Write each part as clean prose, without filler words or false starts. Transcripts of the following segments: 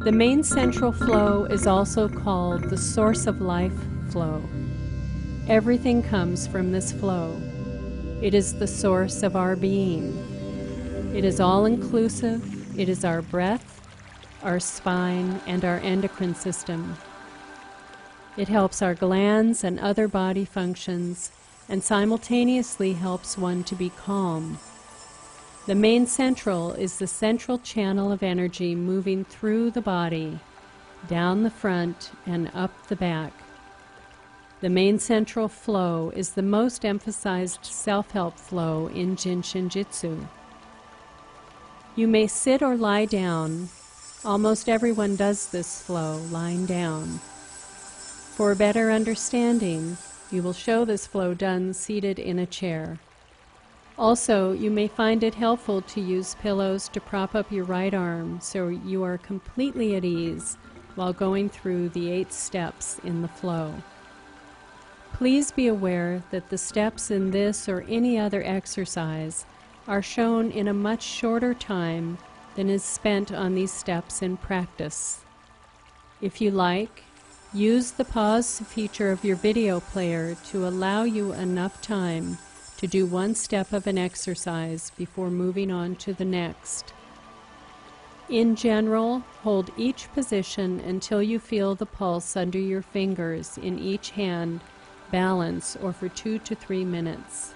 The main central flow is also called the source of life flow. Everything comes from this flow. It is the source of our being. It is all-inclusive. It is our breath, our spine, and our endocrine system. It helps our glands and other body functions, and simultaneously helps one to be calm. The main central is the central channel of energy moving through the body, down the front and up the back. The main central flow is the most emphasized self-help flow in Shin Jyutsu. You may sit or lie down. Almost everyone does this flow lying down. For a better understanding, you will show this flow done seated in a chair. Also, you may find it helpful to use pillows to prop up your right arm so you are completely at ease while going through the 8 steps in the flow. Please be aware that the steps in this or any other exercise are shown in a much shorter time than is spent on these steps in practice. If you like, use the pause feature of your video player to allow you enough time to do one step of an exercise before moving on to the next. In general, hold each position until you feel the pulse under your fingers in each hand balance or for 2 to 3 minutes.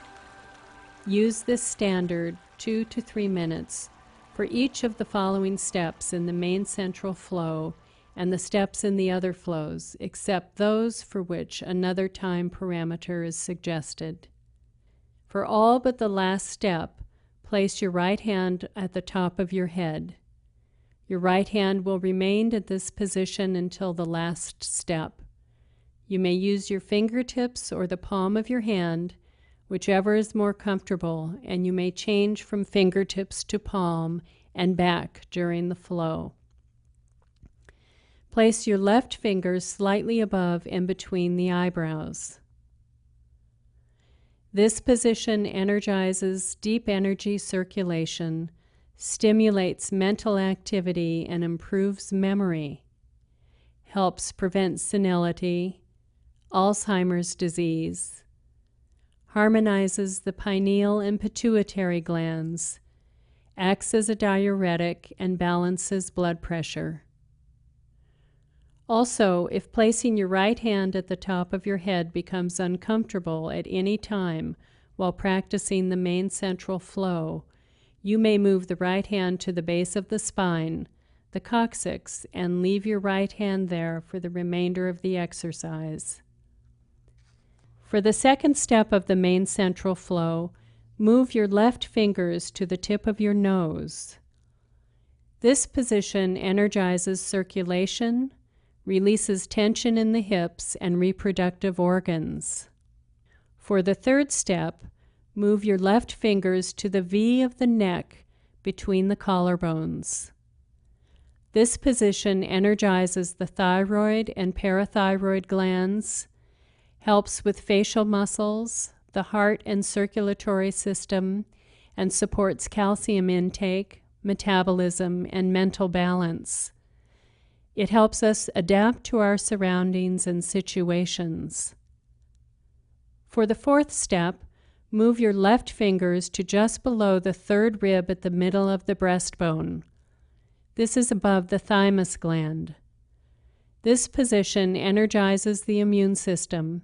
Use this standard 2 to 3 minutes for each of the following steps in the main central flow and the steps in the other flows, except those for which another time parameter is suggested. For all but the last step, place your right hand at the top of your head. Your right hand will remain at this position until the last step. You may use your fingertips or the palm of your hand, whichever is more comfortable, and you may change from fingertips to palm and back during the flow. Place your left finger slightly above and between the eyebrows. This position energizes deep energy circulation, stimulates mental activity, and improves memory, helps prevent senility, Alzheimer's disease, harmonizes the pineal and pituitary glands, acts as a diuretic, and balances blood pressure. Also, if placing your right hand at the top of your head becomes uncomfortable at any time while practicing the main central flow, you may move the right hand to the base of the spine, the coccyx, and leave your right hand there for the remainder of the exercise. For the second step of the main central flow, move your left fingers to the tip of your nose. This position energizes circulation, releases tension in the hips and reproductive organs. For the third step, move your left fingers to the V of the neck between the collarbones. This position energizes the thyroid and parathyroid glands, helps with facial muscles, the heart and circulatory system, and supports calcium intake, metabolism, and mental balance. It helps us adapt to our surroundings and situations. For the fourth step, move your left fingers to just below the third rib at the middle of the breastbone. This is above the thymus gland. This position energizes the immune system,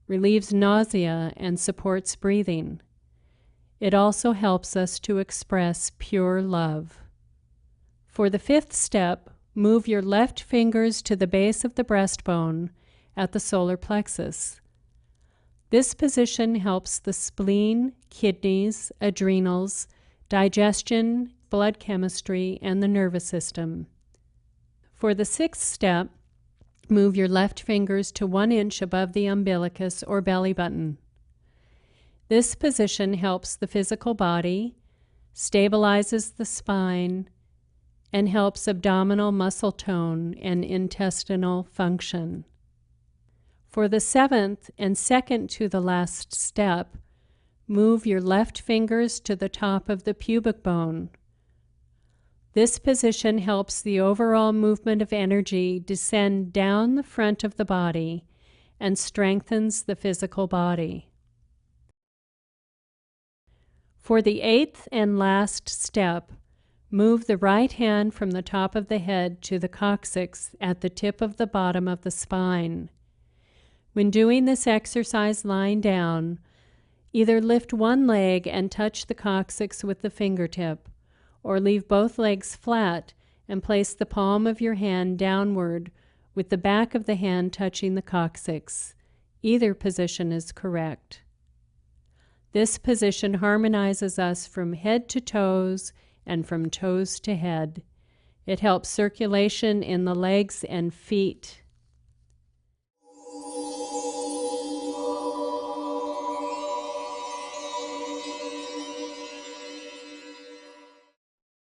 relieves nausea, and supports breathing. It also helps us to express pure love. For the fifth step, move your left fingers to the base of the breastbone at the solar plexus. This position helps the spleen, kidneys, adrenals, digestion, blood chemistry, and the nervous system. For the sixth step, move your left fingers to 1 inch above the umbilicus or belly button. This position helps the physical body, stabilizes the spine, and helps abdominal muscle tone and intestinal function. For the seventh and second to the last step, move your left fingers to the top of the pubic bone. This position helps the overall movement of energy descend down the front of the body and strengthens the physical body. For the 8th and last step, move the right hand from the top of the head to the coccyx at the tip of the bottom of the spine. When doing this exercise lying down, either lift one leg and touch the coccyx with the fingertip, or leave both legs flat and place the palm of your hand downward with the back of the hand touching the coccyx. Either position is correct. This position harmonizes us from head to toes and from toes to head. It helps circulation in the legs and feet.